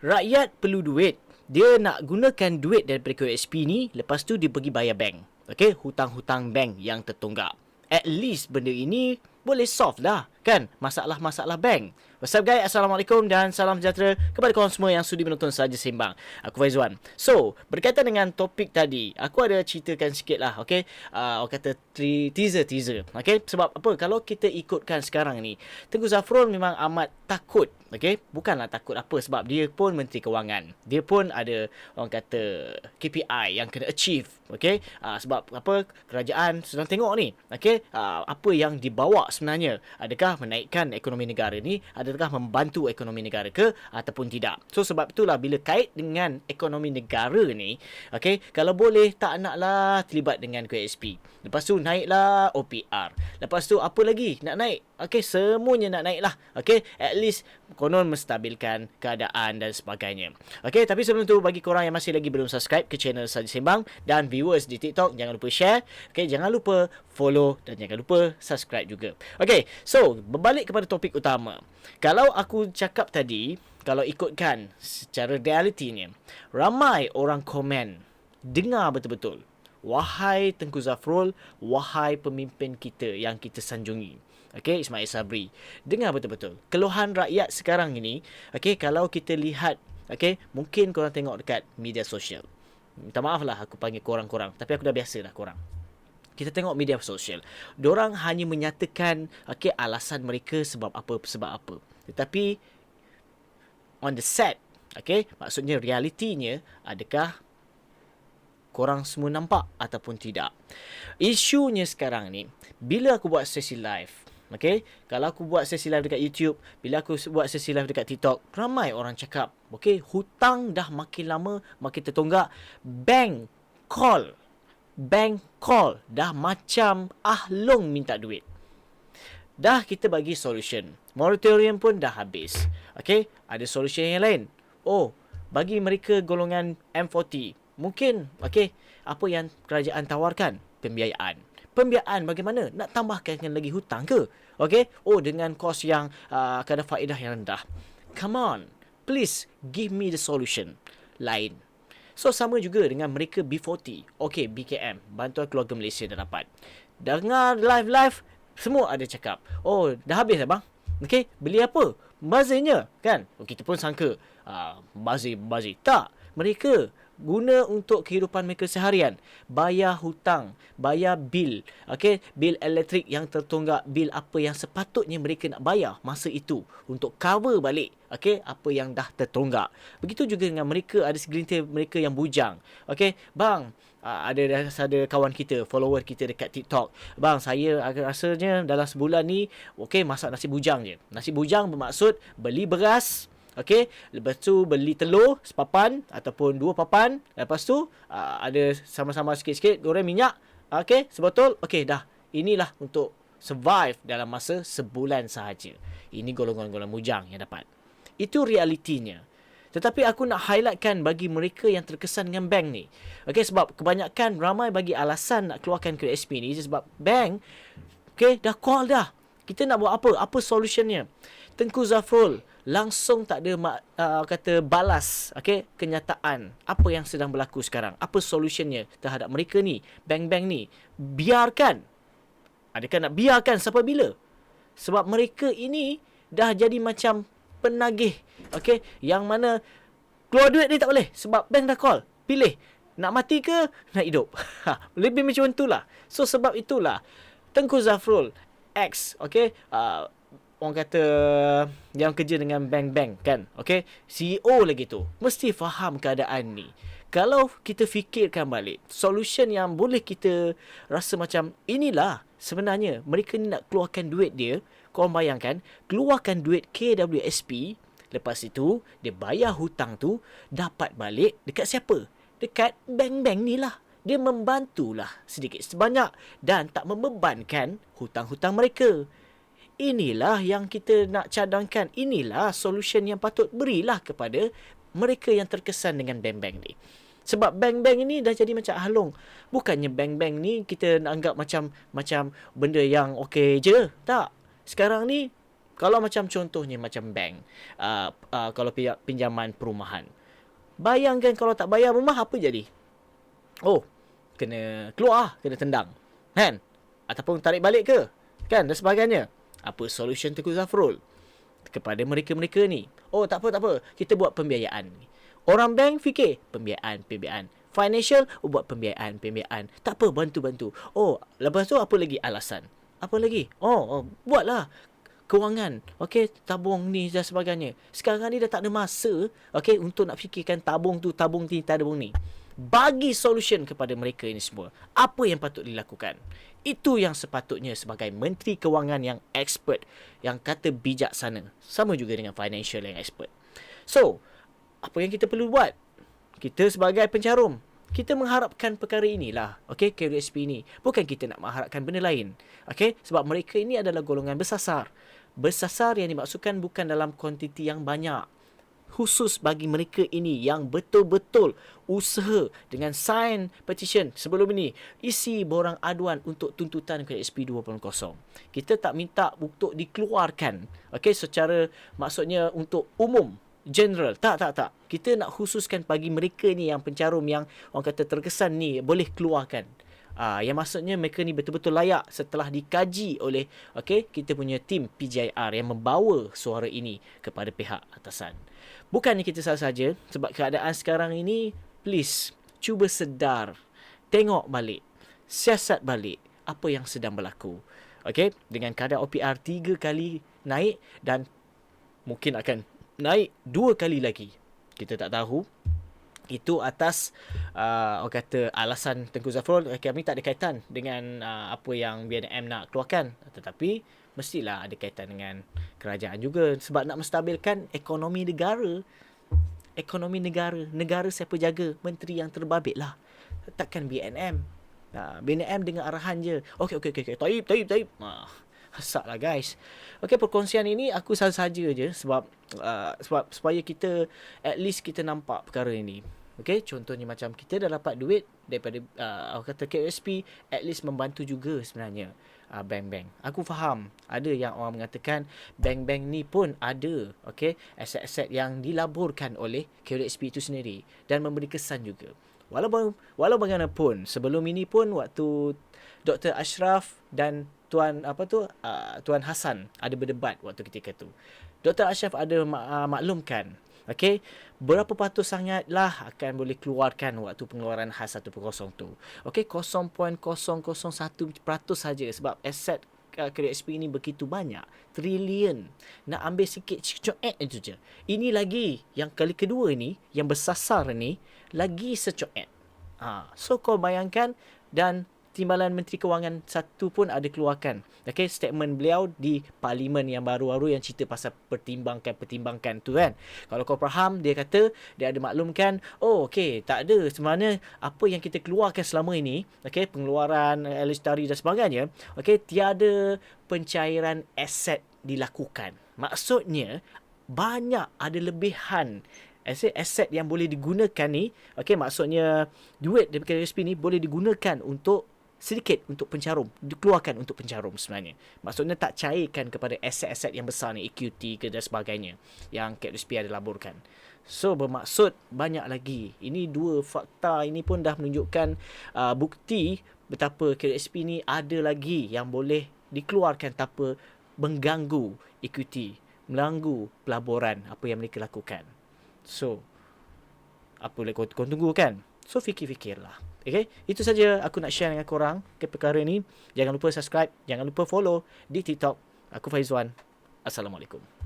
Rakyat perlu duit. Dia nak gunakan duit daripada KSP ni, lepas tu dia pergi bayar bank. Okay, hutang-hutang bank yang tertunggak. At least benda ini boleh solve lah, kan, masalah-masalah bank. What's up guys, Assalamualaikum dan salam sejahtera kepada korang semua yang sudi menonton Saja Sembang. Aku Faizwan. So, berkaitan dengan topik tadi, aku ada ceritakan sikit lah, okay. Orang kata teaser. Okay, sebab apa? Kalau kita ikutkan sekarang ni, Tengku Zafrul memang amat takut. Okay, bukanlah takut apa, sebab dia pun Menteri Kewangan. Dia pun ada, orang kata, KPI yang kena achieve. Okay, sebab apa? Kerajaan sedang tengok ni. Okay, apa yang dibawa sebenarnya. Adakah menaikkan ekonomi negara ni? Adakah membantu ekonomi negara ke? Ataupun tidak? So, sebab itulah bila kait dengan ekonomi negara ni, okay, kalau boleh tak naklah terlibat dengan KSP. Lepas tu naiklah OPR. Lepas tu apa lagi nak naik? Okay, semuanya nak naik lah. Okay, at least konon menstabilkan keadaan dan sebagainya. Okay, tapi sebelum tu, bagi korang yang masih lagi belum subscribe ke channel Saja Sembang dan viewers di TikTok, jangan lupa share. Okay, jangan lupa follow dan jangan lupa subscribe juga. Okay, so berbalik kepada topik utama. Kalau aku cakap tadi, kalau ikutkan secara realitinya, ramai orang komen, dengar betul-betul. Wahai Tengku Zafrul, wahai pemimpin kita yang kita sanjungi. Okay, Ismail Sabri. Dengar betul-betul. Keluhan rakyat sekarang ini, okay, kalau kita lihat, okay, mungkin korang tengok dekat media sosial. Minta maaf lah aku panggil korang-korang, tapi aku dah biasa dah korang. Kita tengok media sosial. Diorang hanya menyatakan, okay, alasan mereka sebab apa. Tetapi, on the set, okay, maksudnya realitinya, adakah korang semua nampak ataupun tidak? Isunya sekarang ni, bila aku buat sesi live, okay, kalau aku buat sesi live dekat YouTube, bila aku buat sesi live dekat TikTok, ramai orang cakap, okay, hutang dah makin lama makin tertonggak. Bank call dah macam ahlong minta duit. Dah kita bagi solution, moratorium pun dah habis. Okay, ada solution yang lain. Oh, bagi mereka golongan M40, mungkin, okay, apa yang kerajaan tawarkan? Pembiayaan bagaimana? Nak tambahkan lagi hutang ke? Okay, oh, dengan kos yang kadar faedah yang rendah. Come on, please give me the solution lain. So, sama juga dengan mereka B40. Okay, BKM, Bantuan Keluarga Malaysia dah dapat. Dengar live, semua ada cakap, oh, dah habis lah bang. Okay, beli apa? Bazirnya, kan? Oh, kita pun sangka, bazir. Tak, mereka guna untuk kehidupan mereka seharian. Bayar hutang, bayar bil, okay, bil elektrik yang tertonggak, bil apa yang sepatutnya mereka nak bayar masa itu untuk cover balik, okay, apa yang dah tertonggak. Begitu juga dengan mereka, ada segelintir mereka yang bujang. Okay, bang, ada kawan kita, follower kita dekat TikTok. Bang, saya rasanya dalam sebulan ni, okay, masak nasi bujang je. Nasi bujang bermaksud beli beras, okay, lepas tu beli telur sepapan ataupun 2 papan. Lepas tu ada sama-sama sikit-sikit goreng minyak, okay, sebotol. Okay, dah. Inilah untuk survive dalam masa sebulan sahaja. Ini golongan-golongan bujang yang dapat. Itu realitinya. Tetapi aku nak highlightkan bagi mereka yang terkesan dengan bank ni. Okay, sebab kebanyakan ramai bagi alasan nak keluarkan KSP ni sebab bank, okay, dah call dah. Kita nak buat apa? Apa solutionnya? Tengku Zafrul langsung tak ada kata balas, okay, kenyataan apa yang sedang berlaku sekarang. Apa solutionnya terhadap mereka ni, bank-bank ni? Biarkan. Adakah nak biarkan sampai bila? Sebab mereka ini dah jadi macam penagih, okay, yang mana keluar duit ni tak boleh sebab bank dah call. Pilih, nak mati ke nak hidup? Lebih macam itulah. So, sebab itulah Tengku Zafrul X, okay, orang kata yang kerja dengan bank-bank, kan, okay, CEO lagi tu, mesti faham keadaan ni. Kalau kita fikirkan balik, solution yang boleh kita rasa macam inilah sebenarnya mereka ni nak keluarkan duit dia. Korang bayangkan, keluarkan duit KWSP, lepas itu dia bayar hutang tu, dapat balik dekat siapa? Dekat bank-bank ni lah. Dia membantulah sedikit sebanyak dan tak membebankan hutang-hutang mereka. Inilah yang kita nak cadangkan. Inilah solution yang patut berilah kepada mereka yang terkesan dengan bank-bank ni. Sebab bank-bank ini dah jadi macam halong. Bukannya bank-bank ni kita nak anggap macam benda yang okey je. Tak. Sekarang ni Kalau macam contohnya macam bank, kalau pinjaman perumahan. Bayangkan kalau tak bayar rumah apa jadi? Oh, kena keluar, kena tendang. Kan? Ataupun tarik balik ke? Kan? Dan sebagainya. Apa solution Tengku Zafrul kepada mereka-mereka ni? Oh, tak apa, tak apa. Kita buat pembiayaan. Orang bank fikir pembiayaan. Financial, buat pembiayaan. Tak apa, bantu-bantu. Oh, lepas tu apa lagi alasan? Apa lagi? Buatlah kewangan, okey, tabung ni dan sebagainya. Sekarang ni dah tak ada masa, okey, untuk nak fikirkan tabung tu, tabung ni, tabung ni. Bagi solution kepada mereka ini semua. Apa yang patut dilakukan? Itu yang sepatutnya sebagai Menteri Kewangan yang expert, yang kata bijaksana. Sama juga dengan financial yang expert. So, apa yang kita perlu buat? Kita sebagai pencarum, kita mengharapkan perkara inilah, okey, KWSP ni. Bukan kita nak mengharapkan benda lain. Okey, sebab mereka ini adalah golongan bersasar. Bersasar yang dimaksudkan bukan dalam kuantiti yang banyak. Khusus bagi mereka ini yang betul-betul usaha dengan sign petition sebelum ini, isi borang aduan untuk tuntutan KWSP 2.0. Kita tak minta untuk dikeluarkan, okey, secara maksudnya untuk umum, general. Tak. Kita nak khususkan bagi mereka ni yang pencarum, yang orang kata terkesan ni, boleh keluarkan. Yang maksudnya mereka ni betul-betul layak setelah dikaji oleh kita punya tim PJIR yang membawa suara ini kepada pihak atasan. Bukannya kita saja, sebab keadaan sekarang ini, please, cuba sedar, tengok balik, siasat balik apa yang sedang berlaku. Okey, dengan kadar OPR 3 kali naik dan mungkin akan naik 2 kali lagi. Kita tak tahu. Itu atas orang kata alasan Tengku Zafrul. Kami tak ada kaitan dengan apa yang BNM nak keluarkan, tetapi mestilah ada kaitan dengan kerajaan juga, sebab nak menstabilkan ekonomi negara. Negara siapa jaga? Menteri yang terbabit lah, takkan BNM. BNM dengan arahan je. Okey. Taib. Hasak lah guys. Okey, perkongsian ini aku saja je sebab supaya kita at least kita nampak perkara ini. Okey, contohnya macam kita dah dapat duit daripada orang kata KWSP, at least membantu juga sebenarnya bank-bank. Aku faham ada yang orang mengatakan bank-bank ni pun ada aset-aset yang dilaburkan oleh KWSP itu sendiri dan memberi kesan juga. Walau bagaimanapun, sebelum ini pun waktu Dr. Ashraf dan Tuan Hassan ada berdebat waktu ketika tu. Dr. Ashraf ada maklumkan, berapa patuh sangatlah akan boleh keluarkan waktu pengeluaran HAS 1.0 tu. 0.001% saja, sebab aset KWSP ini begitu banyak, trilion. Nak ambil sikit coet itu je. Ini lagi yang kali kedua ni, yang bersasar ni lagi secoet. So kau bayangkan, dan Timbalan Menteri Kewangan satu pun ada keluarkan statement beliau di parlimen yang baru-baru yang cerita pasal pertimbangkan tu kan. Kalau kau faham, dia kata dia ada maklumkan, tak ada sebenarnya apa yang kita keluarkan selama ini, pengeluaran lestari dan sebagainya, tiada pencairan aset dilakukan. Maksudnya banyak ada lebihan aset yang boleh digunakan ni, maksudnya duit daripada KWSP ni boleh digunakan untuk sedikit untuk pencarum, dikeluarkan untuk pencarum sebenarnya. Maksudnya tak cairkan kepada aset-aset yang besar ni, EQT ke dan sebagainya yang KWSP ada laburkan. So bermaksud banyak lagi. Ini dua fakta ini pun dah menunjukkan bukti betapa KWSP ni ada lagi yang boleh dikeluarkan tanpa mengganggu EQT, mengganggu pelaburan apa yang mereka lakukan. So apa boleh kau tunggu kan? So fikir-fikirlah. Itu saja aku nak share dengan korang ke perkara ni. Jangan lupa subscribe, jangan lupa follow di TikTok. Aku Faizwan. Assalamualaikum.